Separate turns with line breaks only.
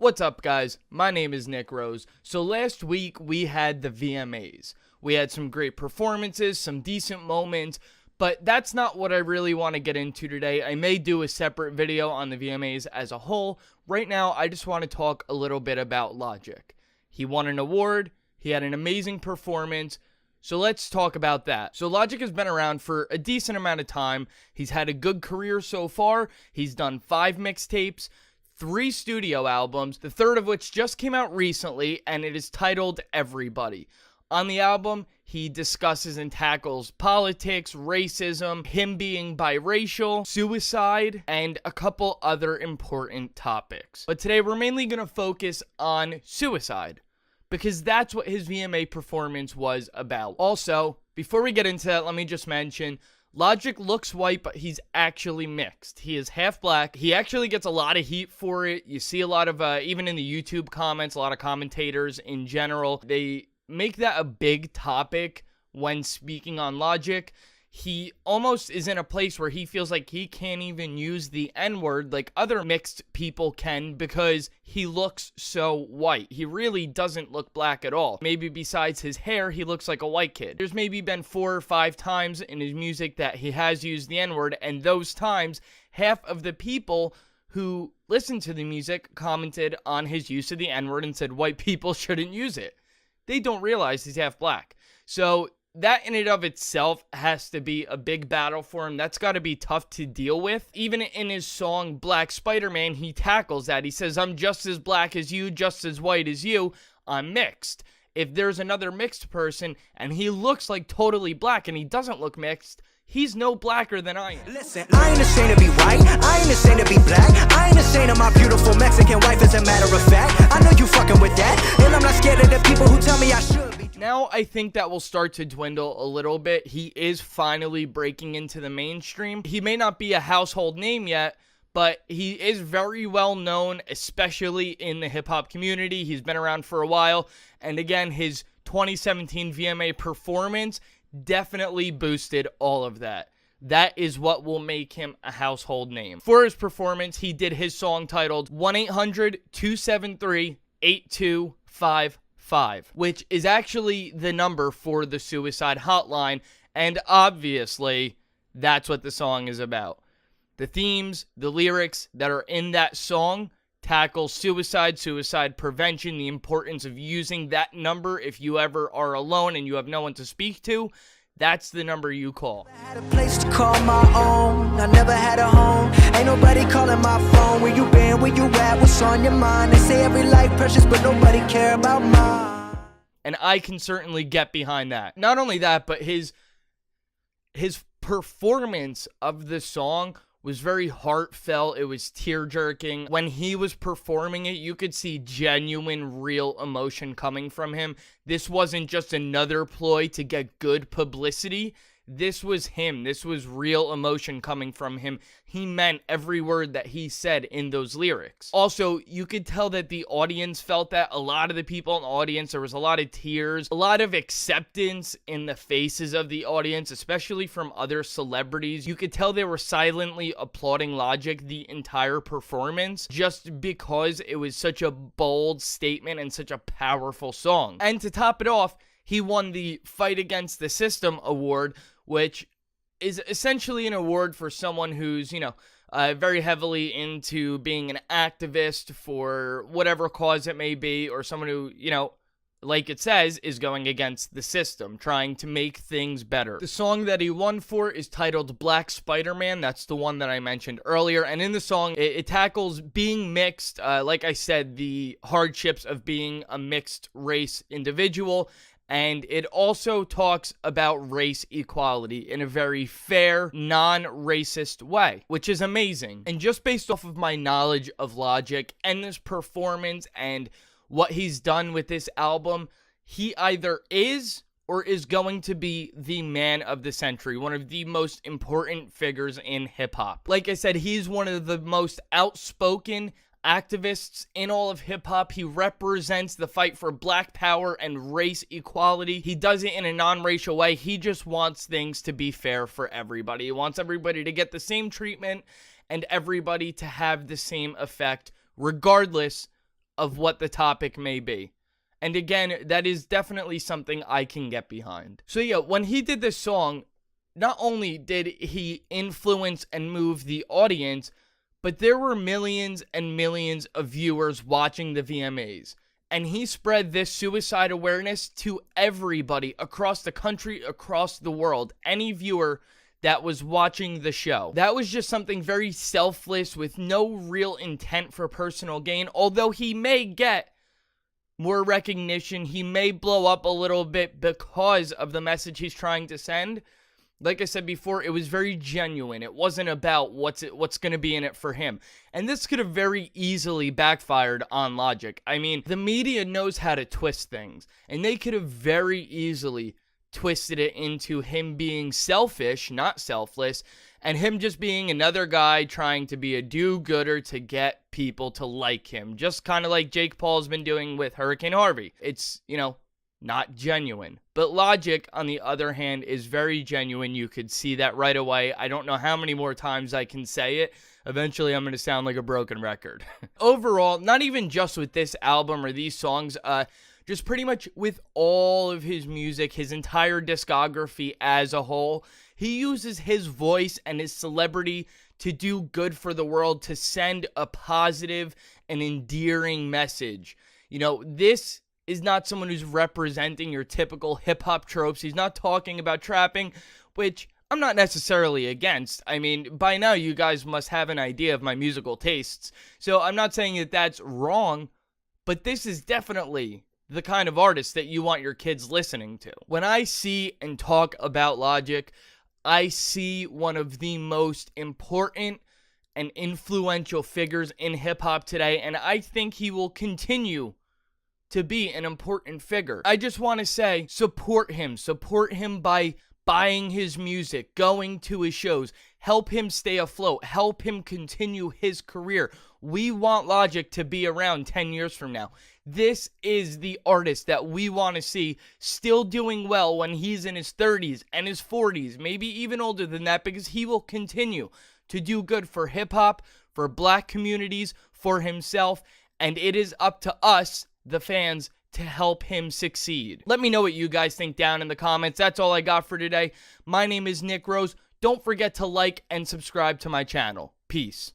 What's up, guys? My name is Nick Rose. So last week we had the VMAs. We had some great performances, some decent moments, but that's not what I really want to get into today. I may do a separate video on the VMAs as a whole. Right now, I just want to talk a little bit about Logic. He won an award. He had an amazing performance. So let's talk about that. So Logic has been around for a decent amount of time. He's had a good career so far. He's done 5 mixtapes, 3 studio albums, the third of which just came out recently, and it is titled Everybody. On the album, he discusses and tackles politics, racism, him being biracial, suicide, and a couple other important topics. But today we're mainly going to focus on suicide, because that's what his VMA performance was about. Also, before we get into that, let me just mention, Logic looks white, but he's actually mixed. He is half black. He actually gets a lot of heat for it. You see a lot of, even in the YouTube comments, a lot of commentators in general, they make that a big topic when speaking on Logic. He almost is in a place where he feels like he can't even use the N-word like other mixed people can because he looks so white. He really doesn't look black at all. Maybe besides his hair, he looks like a white kid. There's maybe been 4 or 5 times in his music that he has used the N-word, and those times, half of the people who listened to the music commented on his use of the N-word and said white people shouldn't use it. They don't realize he's half black. So that in and of itself has to be a big battle for him. That's got to be tough to deal with. Even in his song Black Spider-Man, he tackles that. He says, I'm just as black as you, just as white as you. I'm mixed. If there's another mixed person and he looks like totally black and he doesn't look mixed, he's no blacker than I am.
Listen, I ain't ashamed to be white, I ain't ashamed to be black, I ain't ashamed of my beautiful Mexican wife, as a matter of fact. I know you fucking with that, and I'm not scared of the people who tell me I should be.
Now I think that will start to dwindle a little bit. He is finally breaking into the mainstream. He may not be a household name yet, but he is very well known, especially in the hip-hop community. He's been around for a while, and again, his 2017 VMA performance definitely boosted all of that. That is what will make him a household name. For his performance, he did his song titled 1-800-273-8255, which is actually the number for the suicide hotline, and obviously, that's what the song is about. The themes, the lyrics that are in that song tackle suicide, suicide prevention, the importance of using that number if you ever are alone and you have no one to speak to. That's the number you call.
I had a place to call my own, I never had a home. Ain't nobody calling my phone. Where you been, where you at, what's on your mind? They say every life precious, but nobody care about mine.
And I can certainly get behind that. Not only that, but his performance of the song was very heartfelt. It was tear-jerking. When he was performing it, you could see genuine, real emotion coming from him. This wasn't just another ploy to get good publicity. This was him. This was real emotion coming from him. He meant every word that he said in those lyrics. Also, you could tell that the audience felt that. A lot of the people in the audience, there was a lot of tears, a lot of acceptance in the faces of the audience, especially from other celebrities. You could tell they were silently applauding Logic the entire performance just because it was such a bold statement and such a powerful song. And to top it off, he won the Fight Against the System award, which is essentially an award for someone who's, very heavily into being an activist for whatever cause it may be, or someone who, like it says, is going against the system, trying to make things better. The song that he won for is titled Black Spider-Man. That's the one that I mentioned earlier. And in the song, it tackles being mixed, like I said, the hardships of being a mixed race individual. And it also talks about race equality in a very fair, non-racist way, which is amazing. And just based off of my knowledge of Logic and this performance and what he's done with this album, he either is or is going to be the man of the century, one of the most important figures in hip-hop. Like I said, he's one of the most outspoken activists in all of hip-hop. He represents the fight for black power and race equality. He does it in a non-racial way. He just wants things to be fair for everybody. He wants everybody to get the same treatment and everybody to have the same effect, regardless of what the topic may be. And again, that is definitely something I can get behind. So yeah, when he did this song, not only did he influence and move the audience, but there were millions and millions of viewers watching the VMAs. And he spread this suicide awareness to everybody across the country, across the world. Any viewer that was watching the show. That was just something very selfless with no real intent for personal gain. Although he may get more recognition, he may blow up a little bit because of the message he's trying to send. Like I said before, it was very genuine. It wasn't about what's going to be in it for him. And this could have very easily backfired on Logic. I mean, the media knows how to twist things, and they could have very easily twisted it into him being selfish, not selfless, and him just being another guy trying to be a do-gooder to get people to like him. Just kind of like Jake Paul's been doing with Hurricane Harvey. It's, not genuine. But Logic, on the other hand, is very genuine. You could see that right away. I don't know how many more times I can say it. Eventually, I'm going to sound like a broken record. Overall, not even just with this album or these songs, just pretty much with all of his music, his entire discography as a whole, he uses his voice and his celebrity to do good for the world, to send a positive and endearing message. This is not someone who's representing your typical hip-hop tropes. He's not talking about trapping, which I'm not necessarily against. I mean, by now you guys must have an idea of my musical tastes, so I'm not saying that that's wrong, but this is definitely the kind of artist that you want your kids listening to. When I see and talk about Logic, I see one of the most important and influential figures in hip-hop today, and I think he will continue to be an important figure. I just want to say, support him by buying his music, going to his shows, help him stay afloat, help him continue his career. We want Logic to be around 10 years from now. This is the artist that we want to see still doing well when he's in his 30s and his 40s, maybe even older than that, because he will continue to do good for hip-hop, for black communities, for himself, and it is up to us, the fans, to help him succeed. Let me know what you guys think down in the comments. That's all I got for today. My name is Nick Rose. Don't forget to like and subscribe to my channel. Peace.